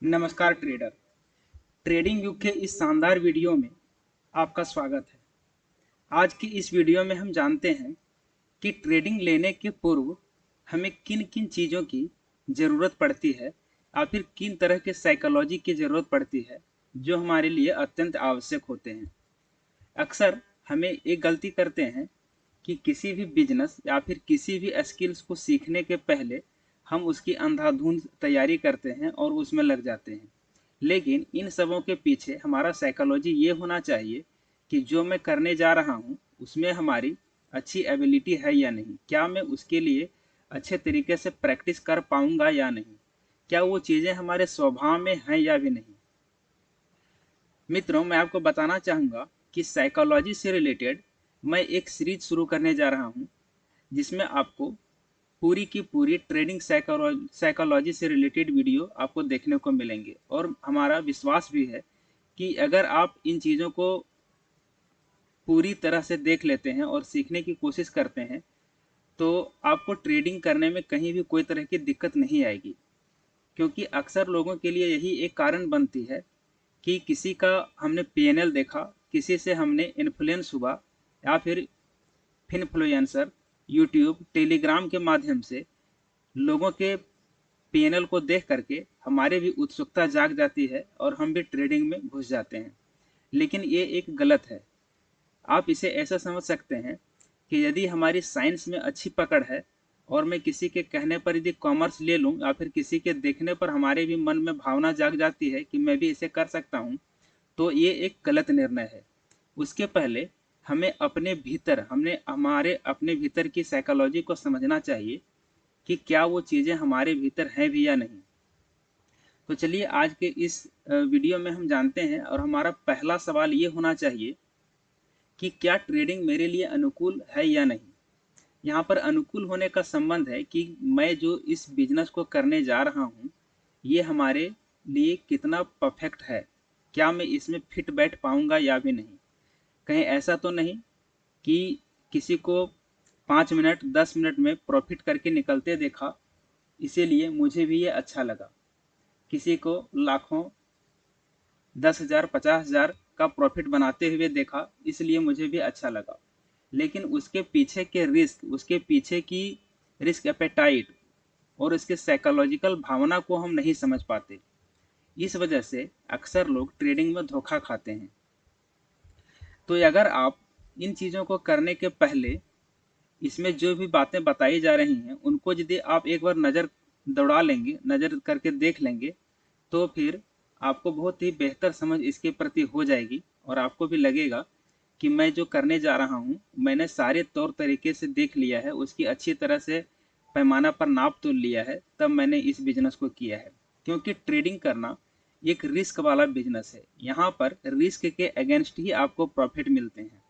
नमस्कार trader. Trading युग के इस शानदार वीडियो में आपका स्वागत है। आज की इस वीडियो में हम जानते हैं कि ट्रेडिंग लेने के पूर्व हमें किन किन चीज़ों की ज़रूरत पड़ती है या फिर किन तरह के साइकोलॉजी की ज़रूरत पड़ती है जो हमारे लिए अत्यंत आवश्यक होते हैं। अक्सर हमें एक गलती करते हैं कि किसी भी बिजनेस या फिर किसी भी स्किल्स को सीखने के पहले हम उसकी अंधाधुंध तैयारी करते हैं और उसमें लग जाते हैं। लेकिन इन सबों के पीछे हमारा साइकोलॉजी ये होना चाहिए कि जो मैं करने जा रहा हूँ उसमें हमारी अच्छी एबिलिटी है या नहीं, क्या मैं उसके लिए अच्छे तरीके से प्रैक्टिस कर पाऊंगा या नहीं, क्या वो चीज़ें हमारे स्वभाव में हैं या भी नहीं। मित्रों, मैं आपको बताना चाहूँगा कि साइकोलॉजी से रिलेटेड मैं एक सीरीज शुरू करने जा रहा हूँ जिसमें आपको पूरी की पूरी ट्रेडिंग साइकोलॉजी से रिलेटेड वीडियो आपको देखने को मिलेंगे। और हमारा विश्वास भी है कि अगर आप इन चीज़ों को पूरी तरह से देख लेते हैं और सीखने की कोशिश करते हैं तो आपको ट्रेडिंग करने में कहीं भी कोई तरह की दिक्कत नहीं आएगी। क्योंकि अक्सर लोगों के लिए यही एक कारण बनती है कि किसी का हमने पीएनएल देखा, किसी से हमने इन्फ्लुएंस हुआ या फिर फिनफ्लुएंसर, यूट्यूब, टेलीग्राम के माध्यम से लोगों के पीएनएल को देख करके हमारे भी उत्सुकता जाग जाती है और हम भी ट्रेडिंग में घुस जाते हैं। लेकिन ये एक गलत है। आप इसे ऐसा समझ सकते हैं कि यदि हमारी साइंस में अच्छी पकड़ है और मैं किसी के कहने पर यदि कॉमर्स ले लूँ या फिर किसी के देखने पर हमारे भी मन में भावना जाग जाती है कि मैं भी इसे कर सकता हूँ, तो ये एक गलत निर्णय है। उसके पहले हमें हमारे अपने भीतर की साइकोलॉजी को समझना चाहिए कि क्या वो चीज़ें हमारे भीतर हैं भी या नहीं। तो चलिए आज के इस वीडियो में हम जानते हैं और हमारा पहला सवाल ये होना चाहिए कि क्या ट्रेडिंग मेरे लिए अनुकूल है या नहीं। यहाँ पर अनुकूल होने का संबंध है कि मैं जो इस बिजनेस को करने जा रहा हूँ ये हमारे लिए कितना परफेक्ट है, क्या मैं इसमें फिट बैठ पाऊंगा या भी नहीं। कहीं ऐसा तो नहीं कि किसी को 5 मिनट 10 मिनट में प्रॉफिट करके निकलते देखा इसीलिए मुझे भी ये अच्छा लगा, किसी को लाखों 10,000 50,000 का प्रॉफिट बनाते हुए देखा इसलिए मुझे भी अच्छा लगा। लेकिन उसके पीछे के रिस्क, उसके पीछे की रिस्क एपेटाइट और उसके साइकोलॉजिकल भावना को हम नहीं समझ पाते। इस वजह से अक्सर लोग ट्रेडिंग में धोखा खाते हैं। तो अगर आप इन चीज़ों को करने के पहले इसमें जो भी बातें बताई जा रही हैं उनको यदि आप एक बार नज़र दौड़ा लेंगे, नज़र करके देख लेंगे, तो फिर आपको बहुत ही बेहतर समझ इसके प्रति हो जाएगी और आपको भी लगेगा कि मैं जो करने जा रहा हूँ मैंने सारे तौर तरीके से देख लिया है, उसकी अच्छी तरह से पैमाना पर नाप तोल लिया है, तब मैंने इस बिजनेस को किया है। क्योंकि ट्रेडिंग करना एक रिस्क वाला बिजनेस है, यहाँ पर रिस्क के अगेंस्ट ही आपको प्रॉफिट मिलते हैं।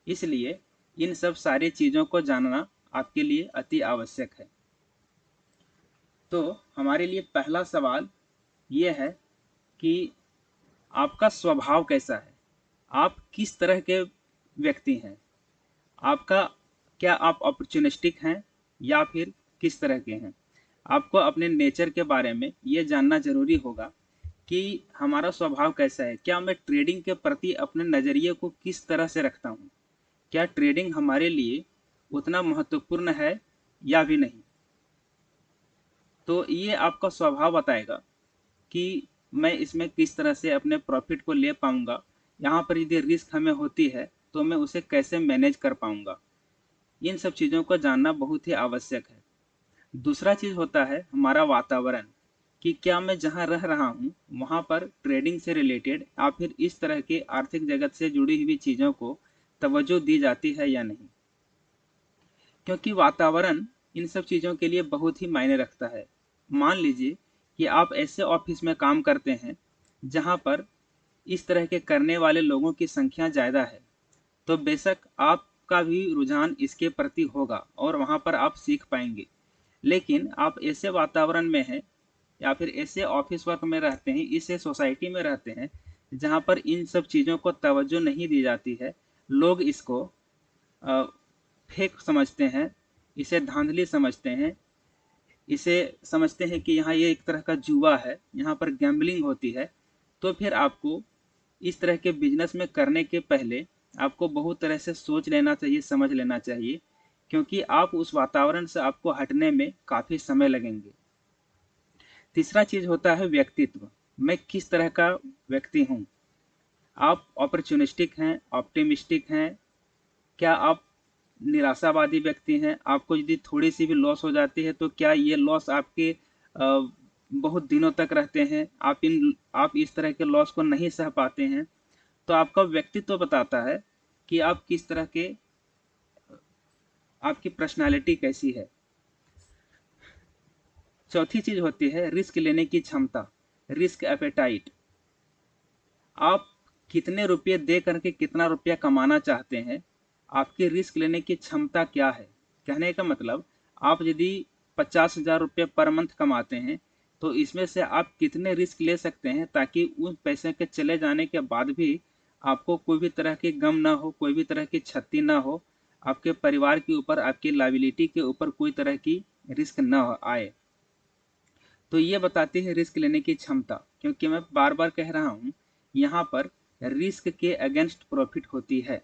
इसलिए इन सब सारी चीज़ों को जानना आपके लिए अति आवश्यक है। तो हमारे लिए पहला सवाल ये है कि आपका स्वभाव कैसा है, आप किस तरह के व्यक्ति हैं, आपका क्या आप अपॉर्चुनिस्टिक हैं या फिर किस तरह के हैं। आपको अपने नेचर के बारे में ये जानना जरूरी होगा कि हमारा स्वभाव कैसा है, क्या मैं ट्रेडिंग के प्रति अपने नज़रिए को किस तरह से रखता हूँ, क्या ट्रेडिंग हमारे लिए उतना महत्वपूर्ण है या भी नहीं। तो ये आपका स्वभाव बताएगा कि मैं इसमें किस तरह से अपने प्रॉफिट को ले पाऊंगा, यहाँ पर यदि रिस्क हमें होती है तो मैं उसे कैसे मैनेज कर पाऊंगा। इन सब चीज़ों को जानना बहुत ही आवश्यक है। दूसरा चीज़ होता है हमारा वातावरण, कि क्या मैं जहाँ रह रहा हूँ वहाँ पर ट्रेडिंग से रिलेटेड या फिर इस तरह के आर्थिक जगत से जुड़ी हुई चीज़ों को तवज्जो दी जाती है या नहीं। क्योंकि वातावरण इन सब चीज़ों के लिए बहुत ही मायने रखता है। मान लीजिए कि आप ऐसे ऑफिस में काम करते हैं जहाँ पर इस तरह के करने वाले लोगों की संख्या ज़्यादा है, तो बेशक आपका भी रुझान इसके प्रति होगा और वहाँ पर आप सीख पाएंगे। लेकिन आप ऐसे वातावरण में हैं या फिर ऐसे ऑफिस वर्क में रहते हैं, इस सोसाइटी में रहते हैं जहाँ पर इन सब चीज़ों को तवज्जो नहीं दी जाती है। लोग इसको फेक समझते हैं, इसे धांधली समझते हैं, इसे समझते हैं कि यहाँ ये एक तरह का जुआ है, यहाँ पर गैम्बलिंग होती है, तो फिर आपको इस तरह के बिजनेस में करने के पहले आपको बहुत तरह से सोच लेना चाहिए, समझ लेना चाहिए, क्योंकि आप उस वातावरण से आपको हटने में काफ़ी समय लगेंगे। तीसरा चीज़ होता है व्यक्तित्व। मैं किस तरह का व्यक्ति हूँ? आप अपॉर्चुनिस्टिक हैं, ऑप्टिमिस्टिक हैं, क्या आप निराशावादी व्यक्ति हैं? आपको यदि थोड़ी सी भी लॉस हो जाती है तो क्या ये लॉस आपके बहुत दिनों तक रहते हैं? आप इस तरह के लॉस को नहीं सह पाते हैं? तो आपका व्यक्तित्व बताता है कि आप किस तरह के, आपकी पर्सनालिटी कैसी है। चौथी चीज होती है रिस्क लेने की क्षमता, रिस्क एपेटाइट। आप कितने रुपये दे करके कितना रुपया कमाना चाहते हैं, आपकी रिस्क लेने की क्षमता क्या है। कहने का मतलब, आप यदि 50,000 रुपये पर मंथ कमाते हैं तो इसमें से आप कितने रिस्क ले सकते हैं ताकि उन पैसे के चले जाने के बाद भी आपको कोई भी तरह की गम ना हो, कोई भी तरह की क्षति ना हो, आपके परिवार के ऊपर, आपकी लायबिलिटी के ऊपर कोई तरह की रिस्क ना आए। तो ये बताती है रिस्क लेने की क्षमता, क्योंकि मैं बार बार कह रहा हूँ यहाँ पर रिस्क के अगेंस्ट प्रॉफिट होती है।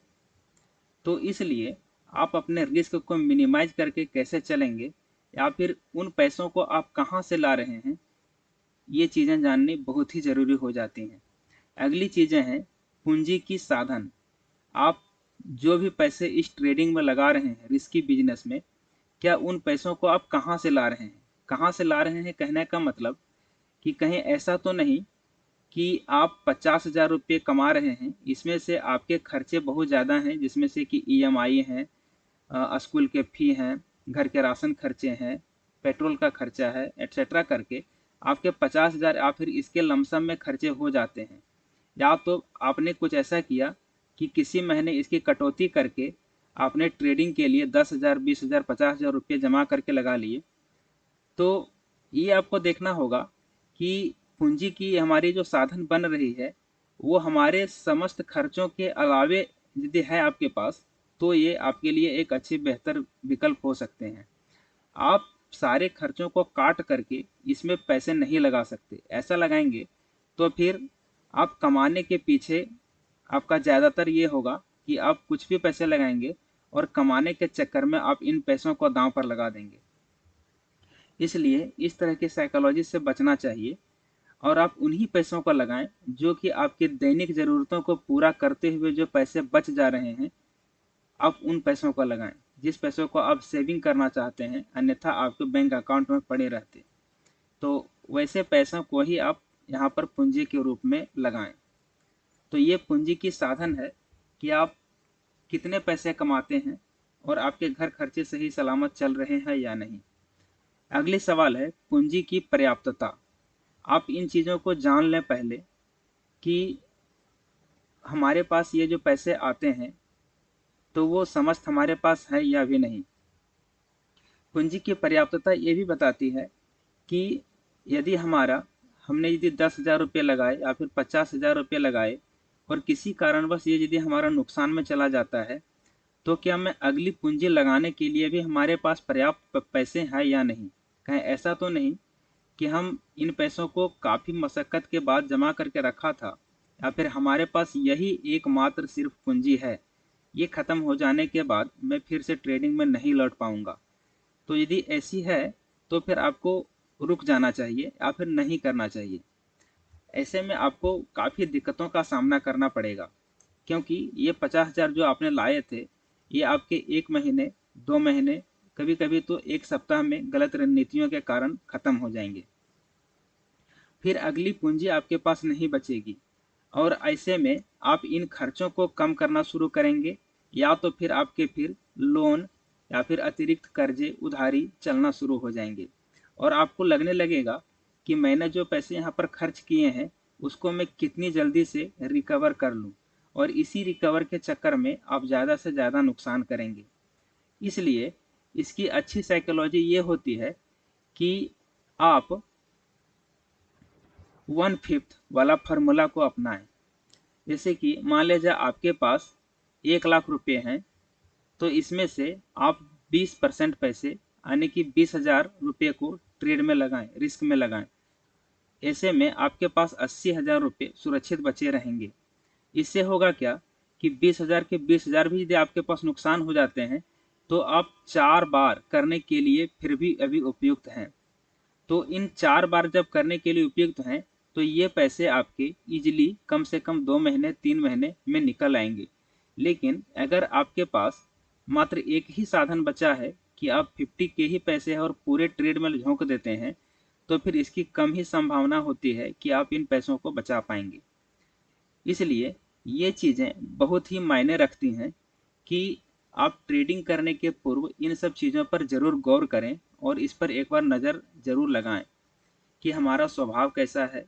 तो इसलिए आप अपने रिस्क को मिनिमाइज करके कैसे चलेंगे, या फिर उन पैसों को आप कहाँ से ला रहे हैं, ये चीज़ें जाननी बहुत ही ज़रूरी हो जाती हैं। अगली चीज़ें हैं पूंजी की साधन। आप जो भी पैसे इस ट्रेडिंग में लगा रहे हैं, रिस्की बिजनेस में, क्या उन पैसों को आप कहाँ से ला रहे हैं? कहाँ से ला रहे हैं कहने का मतलब कि कहीं ऐसा तो नहीं कि आप 50,000 रुपये कमा रहे हैं, इसमें से आपके खर्चे बहुत ज़्यादा हैं, जिसमें से कि ईएमआई हैं, स्कूल के फ़ी हैं, घर के राशन खर्चे हैं, पेट्रोल का खर्चा है, एट्सेट्रा करके आपके 50,000 या फिर इसके लमसम में खर्चे हो जाते हैं। या तो आपने कुछ ऐसा किया कि किसी महीने इसकी कटौती करके आपने ट्रेडिंग के लिए 10,000, 20,000, 50,000 रुपये जमा करके लगा लिए। तो ये आपको देखना होगा कि पूंजी की हमारी जो साधन बन रही है वो हमारे समस्त खर्चों के अलावे यदि है आपके पास, तो ये आपके लिए एक अच्छी बेहतर विकल्प हो सकते हैं। आप सारे खर्चों को काट करके इसमें पैसे नहीं लगा सकते। ऐसा लगाएंगे तो फिर आप कमाने के पीछे आपका ज़्यादातर ये होगा कि आप कुछ भी पैसे लगाएंगे और कमाने के चक्कर में आप इन पैसों को दांव पर लगा देंगे। इसलिए इस तरह की साइकोलॉजी से बचना चाहिए और आप उन्हीं पैसों को लगाएं जो कि आपकी दैनिक ज़रूरतों को पूरा करते हुए जो पैसे बच जा रहे हैं, आप उन पैसों को लगाएं जिस पैसों को आप सेविंग करना चाहते हैं, अन्यथा आपके बैंक अकाउंट में पड़े रहते। तो वैसे पैसों को ही आप यहाँ पर पूंजी के रूप में लगाएं। तो ये पूंजी की साधन है कि आप कितने पैसे कमाते हैं और आपके घर खर्चे सही सलामत चल रहे हैं या नहीं। अगली सवाल है पूंजी की पर्याप्तता। आप इन चीज़ों को जान लें पहले कि हमारे पास ये जो पैसे आते हैं तो वो समस्त हमारे पास है या भी नहीं। पूंजी की पर्याप्तता ये भी बताती है कि यदि हमने यदि 10,000 रुपये लगाए या फिर 50,000 रुपये लगाए और किसी कारणवश ये यदि हमारा नुकसान में चला जाता है, तो क्या मैं अगली पूंजी लगाने के लिए भी हमारे पास पर्याप्त पैसे हैं या नहीं। कहीं ऐसा तो नहीं कि हम इन पैसों को काफ़ी मशक्क़त के बाद जमा करके रखा था, या फिर हमारे पास यही एकमात्र सिर्फ पूंजी है, ये ख़त्म हो जाने के बाद मैं फिर से ट्रेडिंग में नहीं लौट पाऊँगा। तो यदि ऐसी है तो फिर आपको रुक जाना चाहिए या फिर नहीं करना चाहिए। ऐसे में आपको काफ़ी दिक्कतों का सामना करना पड़ेगा, क्योंकि ये 50,000 जो आपने लाए थे, ये आपके 1 महीने, 2 महीने, कभी कभी तो 1 सप्ताह में गलत रणनीतियों के कारण ख़त्म हो जाएंगे। फिर अगली पूंजी आपके पास नहीं बचेगी और ऐसे में आप इन खर्चों को कम करना शुरू करेंगे, या तो फिर आपके फिर लोन या फिर अतिरिक्त कर्जे उधारी चलना शुरू हो जाएंगे और आपको लगने लगेगा कि मैंने जो पैसे यहाँ पर खर्च किए हैं उसको मैं कितनी जल्दी से रिकवर कर लूँ, और इसी रिकवर के चक्कर में आप ज़्यादा से ज़्यादा नुकसान करेंगे। इसलिए इसकी अच्छी साइकोलॉजी ये होती है कि आप 1/5 वाला फार्मूला को अपनाएं। जैसे कि मान लीजिए आपके पास 1 लाख रुपए हैं, तो इसमें से आप 20% पैसे यानी कि 20,000 रुपये को ट्रेड में लगाएं, रिस्क में लगाएं। ऐसे में आपके पास 80,000 रुपये सुरक्षित बचे रहेंगे। इससे होगा क्या कि 20,000 के 20,000 भी यदि आपके पास नुकसान हो जाते हैं तो आप 4 बार करने के लिए फिर भी अभी उपयुक्त हैं। तो इन 4 बार जब करने के लिए उपयुक्त हैं तो ये पैसे आपके इजीली कम से कम 2 महीने 3 महीने में निकल आएंगे। लेकिन अगर आपके पास मात्र एक ही साधन बचा है कि आप 50 के ही पैसे और पूरे ट्रेड में झोंक देते हैं, तो फिर इसकी कम ही संभावना होती है कि आप इन पैसों को बचा पाएंगे। इसलिए ये चीज़ें बहुत ही मायने रखती हैं कि आप ट्रेडिंग करने के पूर्व इन सब चीज़ों पर ज़रूर गौर करें और इस पर एक बार नज़र ज़रूर लगाएं कि हमारा स्वभाव कैसा है,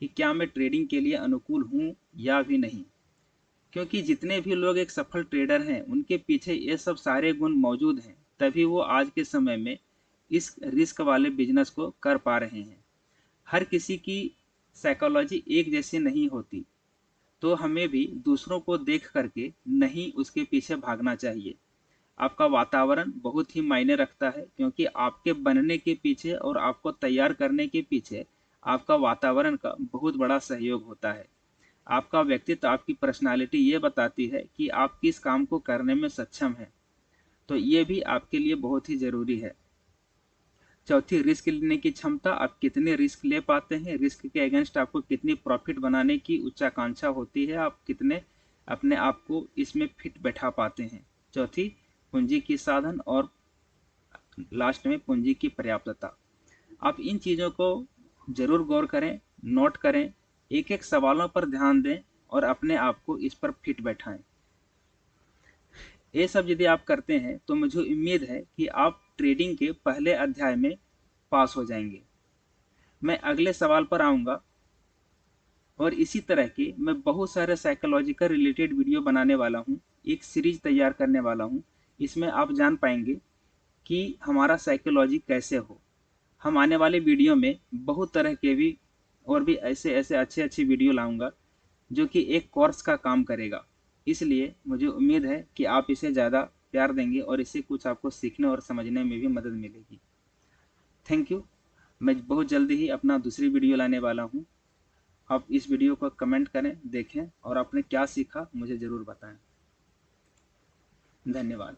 कि क्या मैं ट्रेडिंग के लिए अनुकूल हूँ या भी नहीं। क्योंकि जितने भी लोग एक सफल ट्रेडर हैं उनके पीछे ये सब सारे गुण मौजूद हैं, तभी वो आज के समय में इस रिस्क वाले बिजनेस को कर पा रहे हैं। हर किसी की साइकोलॉजी एक जैसी नहीं होती, तो हमें भी दूसरों को देख करके नहीं उसके पीछे भागना चाहिए। आपका वातावरण बहुत ही मायने रखता है, क्योंकि आपके बनने के पीछे और आपको तैयार करने के पीछे आपका वातावरण का बहुत बड़ा सहयोग होता है। आपका व्यक्तित्व, आपकी पर्सनालिटी ये बताती है कि आप किस काम को करने में सक्षम हैं, तो ये भी आपके लिए बहुत ही ज़रूरी है। चौथी, रिस्क लेने की क्षमता। आप कितने रिस्क ले पाते हैं, रिस्क के अगेंस्ट आपको कितनी प्रॉफिट बनाने की उच्चाकांक्षा होती है, आप कितने अपने आप को इसमें फिट बैठा पाते हैं। चौथी, पूंजी की साधन, और लास्ट में पूंजी की पर्याप्तता। आप इन चीज़ों को ज़रूर गौर करें, नोट करें, एक एक सवालों पर ध्यान दें और अपने आप को इस पर फिट बैठाएं। ये सब यदि आप करते हैं तो मुझे उम्मीद है कि आप ट्रेडिंग के पहले अध्याय में पास हो जाएंगे। मैं अगले सवाल पर आऊँगा और इसी तरह के मैं बहुत सारे साइकोलॉजिकल रिलेटेड वीडियो बनाने वाला हूँ, एक सीरीज तैयार करने वाला हूँ। इसमें आप जान पाएंगे कि हमारा साइकोलॉजी कैसे हो। हम आने वाले वीडियो में बहुत तरह के भी और भी ऐसे ऐसे अच्छे अच्छे वीडियो लाऊंगा जो कि एक कोर्स का काम करेगा। इसलिए मुझे उम्मीद है कि आप इसे ज़्यादा प्यार देंगे और इससे कुछ आपको सीखने और समझने में भी मदद मिलेगी। Thank you. मैं बहुत जल्दी ही अपना दूसरी वीडियो लाने वाला हूँ। आप इस वीडियो को कमेंट करें, देखें और आपने क्या सीखा मुझे ज़रूर बताएं। धन्यवाद।